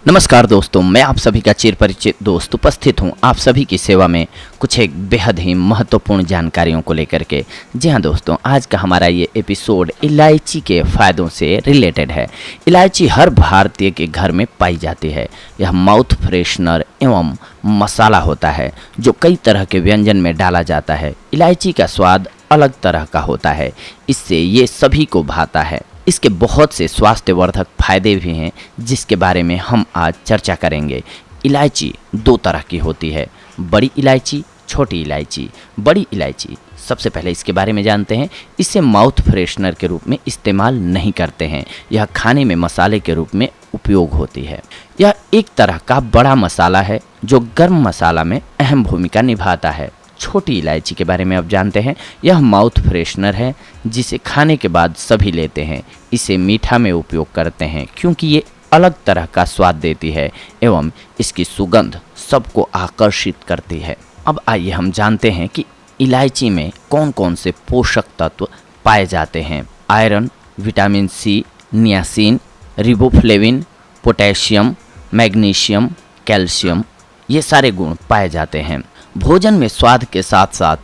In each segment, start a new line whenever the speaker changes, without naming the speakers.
नमस्कार दोस्तों, मैं आप सभी का चिर परिचित दोस्त उपस्थित हूं आप सभी की सेवा में कुछ एक बेहद ही महत्वपूर्ण जानकारियों को लेकर के। जी हां दोस्तों, आज का हमारा ये एपिसोड इलायची के फ़ायदों से रिलेटेड है। इलायची हर भारतीय के घर में पाई जाती है। यह माउथ फ्रेशनर एवं मसाला होता है जो कई तरह के व्यंजन में डाला जाता है। इलायची का स्वाद अलग तरह का होता है, इससे ये सभी को भाता है। इसके बहुत से स्वास्थ्यवर्धक फायदे भी हैं जिसके बारे में हम आज चर्चा करेंगे। इलायची दो तरह की होती है, बड़ी इलायची, छोटी इलायची। बड़ी इलायची सबसे पहले इसके बारे में जानते हैं। इसे माउथ फ्रेशनर के रूप में इस्तेमाल नहीं करते हैं, यह खाने में मसाले के रूप में उपयोग होती है। यह एक तरह का बड़ा मसाला है जो गर्म मसाला में अहम भूमिका निभाता है। छोटी इलायची के बारे में अब जानते हैं। यह माउथ फ्रेशनर है जिसे खाने के बाद सभी लेते हैं। इसे मीठा में उपयोग करते हैं क्योंकि ये अलग तरह का स्वाद देती है एवं इसकी सुगंध सबको आकर्षित करती है। अब आइए हम जानते हैं कि इलायची में कौन कौन से पोषक तत्व पाए जाते हैं। Iron, vitamin C, niacin, riboflavin, potassium, magnesium, calcium, ये सारे गुण पाए जाते हैं। भोजन में स्वाद के साथ साथ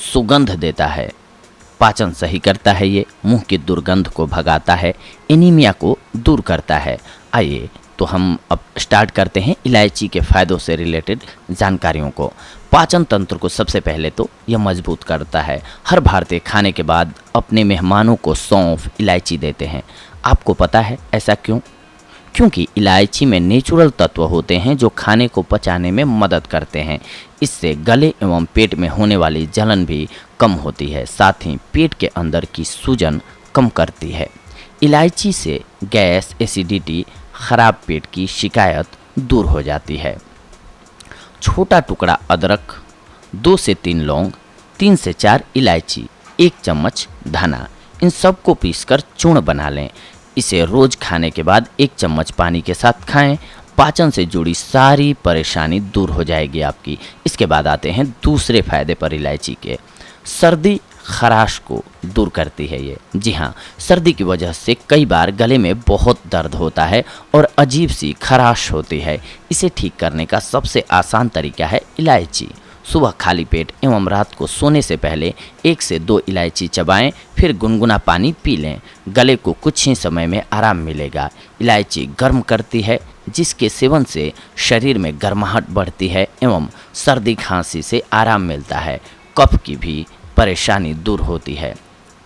सुगंध देता है, पाचन सही करता है, ये मुंह की दुर्गंध को भगाता है, एनीमिया को दूर करता है। आइए तो हम अब स्टार्ट करते हैं इलायची के फ़ायदों से रिलेटेड जानकारियों को। पाचन तंत्र को सबसे पहले तो यह मजबूत करता है। हर भारतीय खाने के बाद अपने मेहमानों को सौंफ, इलायची देते हैं। आपको पता है ऐसा क्यों? क्योंकि इलायची में नेचुरल तत्व होते हैं जो खाने को पचाने में मदद करते हैं। इससे गले एवं पेट में होने वाली जलन भी कम होती है, साथ ही पेट के अंदर की सूजन कम करती है। इलायची से गैस, एसिडिटी, खराब पेट की शिकायत दूर हो जाती है। छोटा टुकड़ा अदरक, 2 से 3 लौंग, 3 से 4 इलायची, 1 चम्मच धना, इन सबको पीसकर चूर्ण बना लें। इसे रोज़ खाने के बाद 1 चम्मच पानी के साथ खाएं। पाचन से जुड़ी सारी परेशानी दूर हो जाएगी आपकी। इसके बाद आते हैं दूसरे फायदे पर इलायची के। सर्दी खराश को दूर करती है ये। जी हाँ, सर्दी की वजह से कई बार गले में बहुत दर्द होता है और अजीब सी खराश होती है। इसे ठीक करने का सबसे आसान तरीका है इलायची। सुबह खाली पेट एवं रात को सोने से पहले 1 से 2 इलायची चबाएं, फिर गुनगुना पानी पी लें। गले को कुछ ही समय में आराम मिलेगा। इलायची गर्म करती है जिसके सेवन से शरीर में गर्माहट बढ़ती है एवं सर्दी खांसी से आराम मिलता है। कफ की भी परेशानी दूर होती है।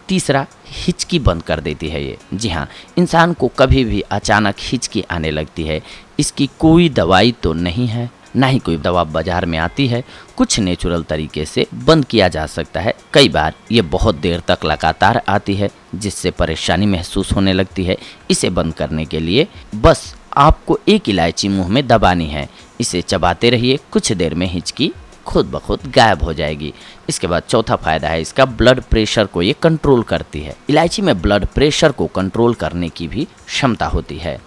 तीसरा, हिचकी बंद कर देती है ये। जी हाँ, इंसान को कभी भी अचानक हिचकी आने लगती है। इसकी कोई दवाई तो नहीं है, ना ही कोई दवा बाजार में आती है। कुछ नेचुरल तरीके से बंद किया जा सकता है। कई बार ये बहुत देर तक लगातार आती है जिससे परेशानी महसूस होने लगती है। इसे बंद करने के लिए बस आपको 1 इलायची मुंह में दबानी है। इसे चबाते रहिए, कुछ देर में हिचकी खुद ब खुद गायब हो जाएगी। इसके बाद चौथा फायदा है इसका, ब्लड प्रेशर को ये कंट्रोल करती है। इलायची में ब्लड प्रेशर को कंट्रोल करने की भी क्षमता होती है।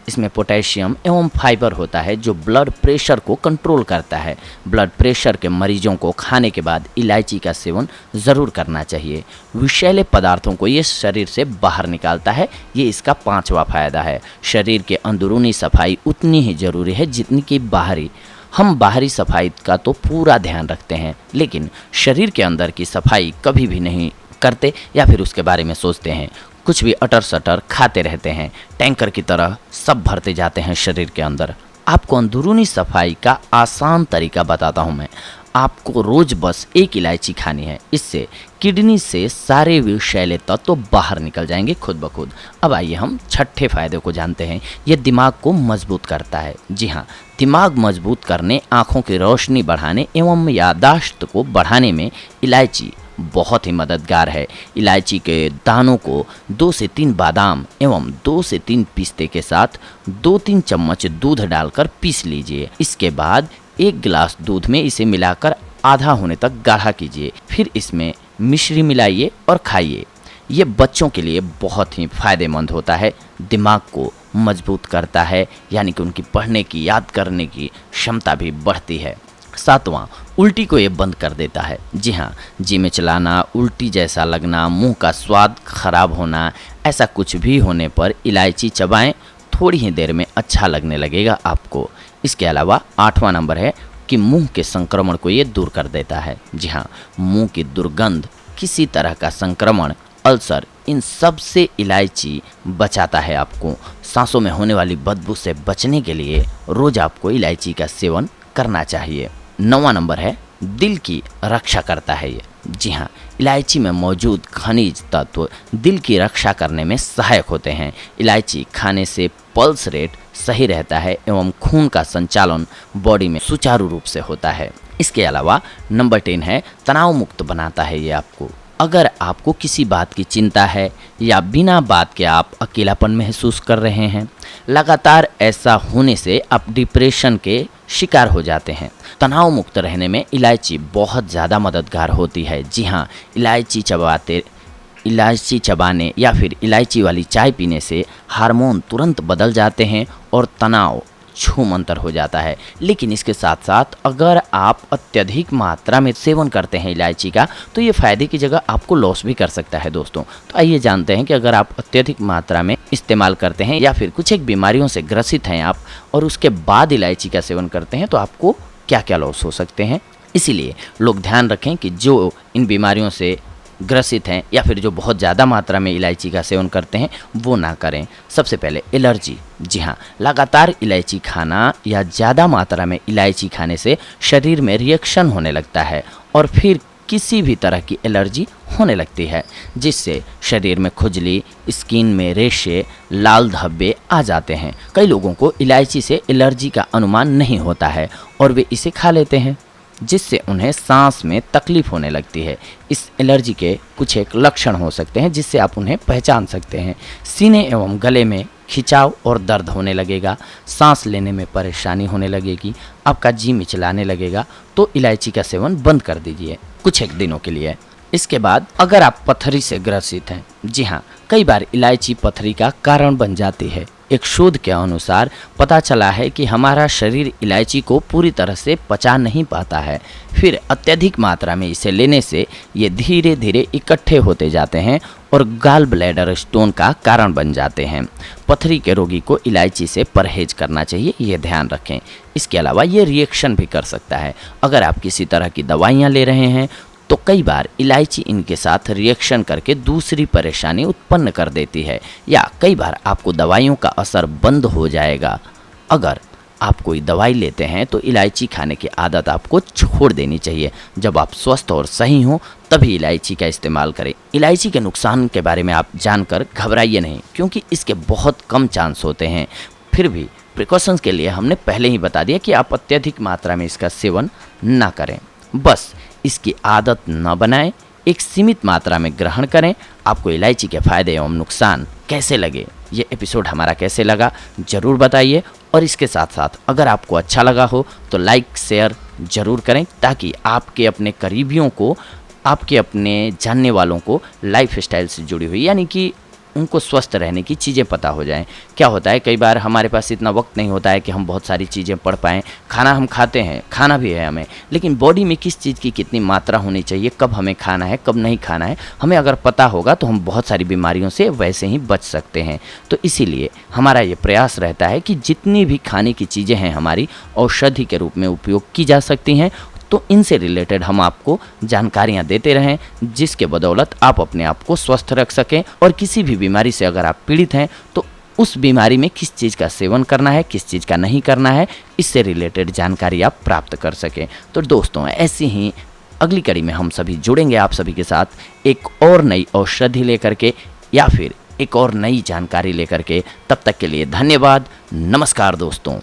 इसमें पोटेशियम एवं फाइबर होता है जो ब्लड प्रेशर को कंट्रोल करता है। ब्लड प्रेशर के मरीजों को खाने के बाद इलायची का सेवन ज़रूर करना चाहिए। विषैले पदार्थों को ये शरीर से बाहर निकालता है, ये इसका 5वां फायदा है। शरीर के अंदरूनी सफाई उतनी ही ज़रूरी है जितनी कि बाहरी। हम बाहरी सफाई का तो पूरा ध्यान रखते हैं, लेकिन शरीर के अंदर की सफाई कभी भी नहीं करते या फिर उसके बारे में सोचते हैं। कुछ भी अटर सटर खाते रहते हैं, टैंकर की तरह सब भरते जाते हैं शरीर के अंदर। आपको अंदरूनी सफाई का आसान तरीका बताता हूँ मैं। आपको रोज़ बस 1 इलायची खानी है। इससे किडनी से सारे विषैले तत्व बाहर निकल जाएंगे खुद ब खुद। अब आइए हम छठे फायदे को जानते हैं। ये दिमाग को मजबूत करता है। जी हाँ, दिमाग मजबूत करने, आँखों की रोशनी बढ़ाने एवं याददाश्त को बढ़ाने में इलायची बहुत ही मददगार है। इलायची के दानों को 2 से 3 बादाम एवं 2 से 3 पिस्ते के साथ 2-3 चम्मच दूध डालकर पीस लीजिए। इसके बाद 1 गिलास दूध में इसे मिलाकर आधा होने तक गाढ़ा कीजिए। फिर इसमें मिश्री मिलाइए और खाइए। ये बच्चों के लिए बहुत ही फायदेमंद होता है। दिमाग को मजबूत करता है, यानी कि उनकी पढ़ने की, याद करने की क्षमता भी बढ़ती है। 7वां, उल्टी को ये बंद कर देता है। जी हाँ, जी में चलाना, उल्टी जैसा लगना, मुंह का स्वाद खराब होना, ऐसा कुछ भी होने पर इलायची चबाएं, थोड़ी ही देर में अच्छा लगने लगेगा आपको। इसके अलावा 8वां नंबर है कि मुंह के संक्रमण को ये दूर कर देता है। जी हाँ, मुंह की दुर्गंध, किसी तरह का संक्रमण, अल्सर, इन सब से इलायची बचाता है आपको। सांसों में होने वाली बदबू से बचने के लिए रोज आपको इलायची का सेवन करना चाहिए। 9वां नंबर है दिल की रक्षा करता है ये। जी हाँ, इलायची में मौजूद खनिज तत्व दिल की रक्षा करने में सहायक होते हैं। इलायची खाने से पल्स रेट सही रहता है एवं खून का संचालन बॉडी में सुचारू रूप से होता है। इसके अलावा नंबर 10 है तनाव मुक्त बनाता है ये आपको। अगर आपको किसी बात की चिंता है या बिना बात के आप अकेलापन महसूस कर रहे हैं, लगातार ऐसा होने से आप डिप्रेशन के शिकार हो जाते हैं। तनाव मुक्त रहने में इलायची बहुत ज़्यादा मददगार होती है। जी हाँ, इलायची चबाने या फिर इलायची वाली चाय पीने से हार्मोन तुरंत बदल जाते हैं और तनाव छूमंतर हो जाता है। लेकिन इसके साथ साथ अगर आप अत्यधिक मात्रा में सेवन करते हैं इलायची का, तो ये फ़ायदे की जगह आपको लॉस भी कर सकता है दोस्तों। तो आइए जानते हैं कि अगर आप अत्यधिक मात्रा में इस्तेमाल करते हैं या फिर कुछ एक बीमारियों से ग्रसित हैं आप और उसके बाद इलायची का सेवन करते हैं, तो आपको क्या क्या लॉस हो सकते हैं। इसीलिए लोग ध्यान रखें कि जो इन बीमारियों से ग्रसित हैं या फिर जो बहुत ज़्यादा मात्रा में इलायची का सेवन करते हैं वो ना करें। सबसे पहले एलर्जी। जी हाँ, लगातार इलायची खाना या ज़्यादा मात्रा में इलायची खाने से शरीर में रिएक्शन होने लगता है और फिर किसी भी तरह की एलर्जी होने लगती है, जिससे शरीर में खुजली, स्किन में रेशे, लाल धब्बे आ जाते हैं। कई लोगों को इलायची से एलर्जी का अनुमान नहीं होता है और वे इसे खा लेते हैं, जिससे उन्हें सांस में तकलीफ होने लगती है। इस एलर्जी के कुछ एक लक्षण हो सकते हैं जिससे आप उन्हें पहचान सकते हैं। सीने एवं गले में खिंचाव और दर्द होने लगेगा, सांस लेने में परेशानी होने लगेगी, आपका जी मिचलाने लगेगा। तो इलायची का सेवन बंद कर दीजिए कुछ एक दिनों के लिए। इसके बाद अगर आप पथरी से ग्रसित हैं, जी हाँ, कई बार इलायची पथरी का कारण बन जाती है। एक शोध के अनुसार पता चला है कि हमारा शरीर इलायची को पूरी तरह से पचा नहीं पाता है। फिर अत्यधिक मात्रा में इसे लेने से ये धीरे धीरे इकट्ठे होते जाते हैं और गॉल ब्लैडर स्टोन का कारण बन जाते हैं। पथरी के रोगी को इलायची से परहेज करना चाहिए, ये ध्यान रखें। इसके अलावा ये रिएक्शन भी कर सकता है। अगर आप किसी तरह की दवाइयाँ ले रहे हैं तो कई बार इलायची इनके साथ रिएक्शन करके दूसरी परेशानी उत्पन्न कर देती है, या कई बार आपको दवाइयों का असर बंद हो जाएगा। अगर आप कोई दवाई लेते हैं तो इलायची खाने की आदत आपको छोड़ देनी चाहिए। जब आप स्वस्थ और सही हों तभी इलायची का इस्तेमाल करें। इलायची के नुकसान के बारे में आप जानकर घबराइए नहीं, क्योंकि इसके बहुत कम चांस होते हैं। फिर भी प्रिकॉशंस के लिए हमने पहले ही बता दिया कि आप अत्यधिक मात्रा में इसका सेवन ना करें। बस इसकी आदत न बनाएं, एक सीमित मात्रा में ग्रहण करें। आपको इलायची के फायदे एवं नुकसान कैसे लगे, ये एपिसोड हमारा कैसे लगा ज़रूर बताइए। और इसके साथ साथ अगर आपको अच्छा लगा हो तो लाइक शेयर ज़रूर करें, ताकि आपके अपने करीबियों को, आपके अपने जानने वालों को लाइफ स्टाइल से जुड़ी हुई, यानी कि उनको स्वस्थ रहने की चीज़ें पता हो जाएं। क्या होता है, कई बार हमारे पास इतना वक्त नहीं होता है कि हम बहुत सारी चीज़ें पढ़ पाएँ। खाना हम खाते हैं, खाना भी है हमें, लेकिन बॉडी में किस चीज़ की कितनी मात्रा होनी चाहिए, कब हमें खाना है कब नहीं खाना है, हमें अगर पता होगा तो हम बहुत सारी बीमारियों से वैसे ही बच सकते हैं। तो इसीलिए हमारा ये प्रयास रहता है कि जितनी भी खाने की चीज़ें हैं हमारी औषधि के रूप में उपयोग की जा सकती हैं, तो इनसे रिलेटेड हम आपको जानकारियां देते रहें, जिसके बदौलत आप अपने आप को स्वस्थ रख सकें। और किसी भी बीमारी से अगर आप पीड़ित हैं तो उस बीमारी में किस चीज़ का सेवन करना है, किस चीज़ का नहीं करना है, इससे रिलेटेड जानकारी आप प्राप्त कर सकें। तो दोस्तों, ऐसी ही अगली कड़ी में हम सभी जुड़ेंगे आप सभी के साथ एक और नई औषधि लेकर के या फिर एक और नई जानकारी लेकर के। तब तक के लिए धन्यवाद। नमस्कार दोस्तों।